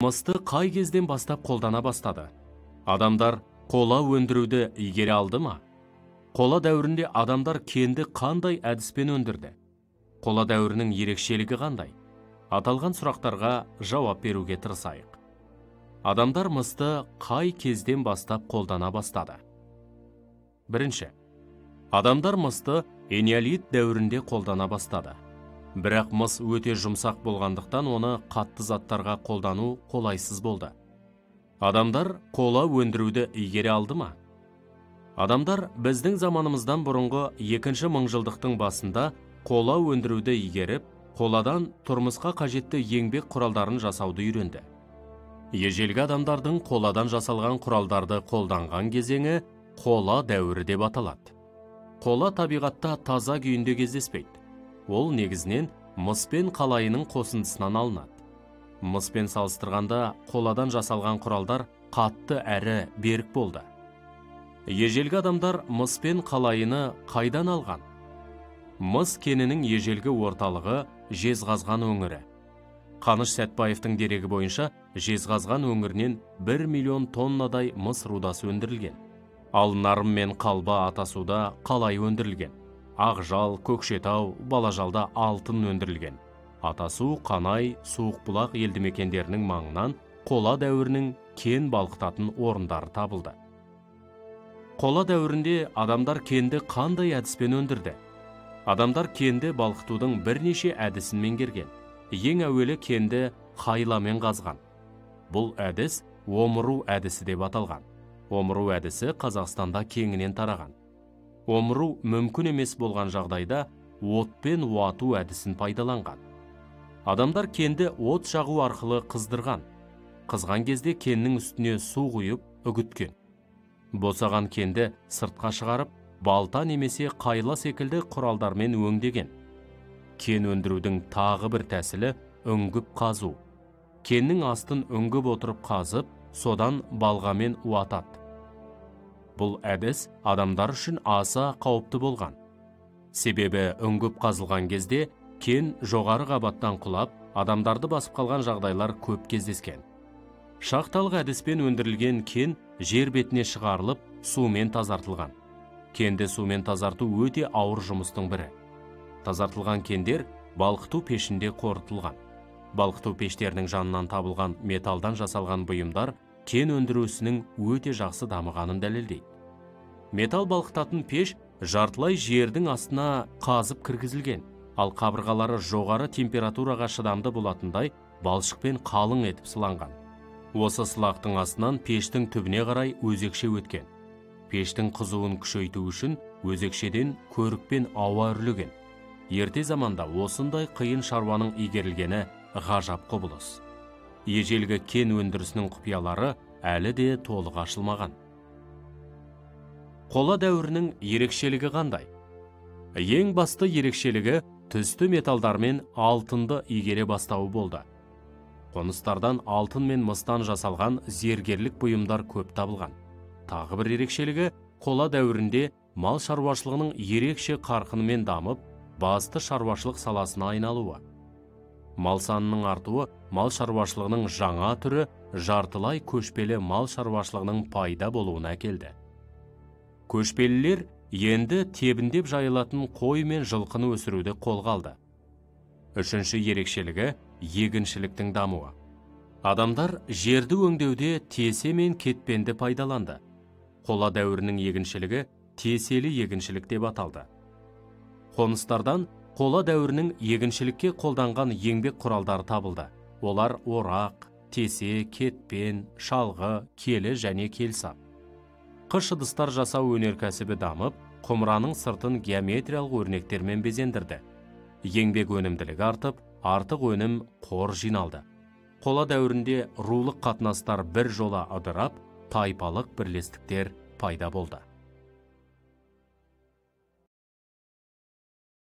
Мысты қай кезден бастап қолдана бастады? Адамдар қола өндіруді игере алды ма? Қола дәуірінде адамдар кенді қандай әдіспен өндірді? Қола дәуірінің ерекшелігі қандай? Аталған сұрақтарға жауап беруге тырысайық. Адамдар мысты қай кезден бастап қолдана бастады? Бірінші, адамдар мысты энеолит дәуірінде қолдана бастады. Бірақ мыс өте жұмсақ болғандықтан оны қатты заттарға қолдану қолайсыз болды. Адамдар қола өндіруді игере алды ма? Адамдар біздің заманымыздан бұрынғы 2-ші мыңжылдықтың басында қола өндіруді игеріп, қоладан тұрмысқа қажетті еңбек құралдарын жасауды үйренді. Ежелгі адамдардың қоладан жасалған құралдарды қолданған кезеңі қола дәуірі деп аталады. Қола табиғатта таза күйінде кездеспейді. Ол негізінен мыс пен қалайының қосындысынан алынады. Мыспен салыстырғанда қоладан жасалған құралдар қатты әрі берік болды. Ежелгі адамдар мыс пен қалайыны қайдан алған? Мыс кенінің ежелгі орталығы Жезқазған өңірі. Қаныш Сәтбаевтың дерегі бойынша Жезқазған өңірінен 1 миллион тоннадай мыс рудасы өндірілген. Ал Нарым мен Қалба Атасуда қалай өндірілген. Ақжал, Көкшетау, Балажалда алтын өндірілген. Атасу, Қанай, Суықбұлақ елді мекендерінің маңынан қола дәуірінің кен балқытатын орындары табылды. Қола дәуірінде адамдар кенді қандай әдіспен өндірді? Адамдар кенді балқытудың бірнеше әдісін меңгерген. Ең әуелі кенді хайламен қазған. Бұл әдіс омыру әдісі деп аталған. Омыру әдісі Қазақстанда кеңінен тараған. Омыру мүмкін емес болған жағдайда отпен уату әдісін пайдаланған. Адамдар кенді от жағу арқылы қыздырған. Қызған кезде кеннің үстіне су құйып үгіткен. Босаған кенді сыртқа шығарып, балта немесе қайла секілді құралдармен өңдеген. Кен өндірудің тағы бір тәсілі үңгіп қазу. Кеннің астын үңгіп отырып қазып, содан балғамен уатады. Бұл әдіс адамдар үшін аса қауіпті болған. Себебі үңгіп қазылған кезде кен жоғары қабаттан құлап, адамдарды басып қалған жағдайлар көп кездескен. Шахталық әдіспен өндірілген кен жер бетіне шығарылып, сумен тазартылған. Кенді сумен тазарту өте ауыр жұмыстың бірі. Тазартылған кендер балқыту пешінде қорытылған. Балқыту пештерінің жанынан табылған металдан жасалған бұйымдар кен өндірісінің өте жақсы дамығанын дәлелдейді. Металл балқытатын пеш жартылай жердің астына қазып кіргізілген, ал қабырғалары жоғары температураға шыдамды болатындай балшықпен қалың етіп сыланған. Осы сылақтың астынан пештің түбіне қарай өзекше өткен. Пештің қызуын күшейту үшін өзекшеден көрікпен ауа үрлеген. Ерте заманда осындай қиын шаруаның игерілгені ғажап құбылыс. Ежелгі кен өндірісінің құпиялары әлі де толық ашылмаған. Қола дәуірінің ерекшелігі қандай? Ең басты ерекшелігі түсті металдар мен алтынды игере бастауы болды. Қоныстардан алтын мен мыстан жасалған зергерлік бұйымдар көп табылған. Тағы бір ерекшелігі қола дәуірінде мал шаруашылығының ерекше қарқынымен дамып, басты шаруашылық саласына айналуы. Мал санының артуы мал шаруашылығының жаңа түрі жартылай көшпелі мал шаруашылығының пайда болуына әкелді. Көшпелілер енді тебіндеп жайылатын қой мен жылқыны өсіруді қолға алды. Үшінші ерекшелігі егіншіліктің дамуы. Адамдар жерді өңдеуде тесе мен кетпенді пайдаланды. Қола дәуірінің егіншілігі теселі егіншілік деп аталды. Қоныстардан қола дәуірінің егіншілікке қолданған еңбек құралдары табылды. Олар орақ, тесе, кетпен, шалғы, келі және келсап. Қыш ыдыстар жасау өнеркәсібі дамып, құмыраның сыртын геометриялық өрнектермен безендірді. Еңбек өнімділігі артып, артық өнім қор жиналды. Қола дәуірінде рулық қатынастар бір жола ыдырап, тайпалық бірлестіктер пайда болды.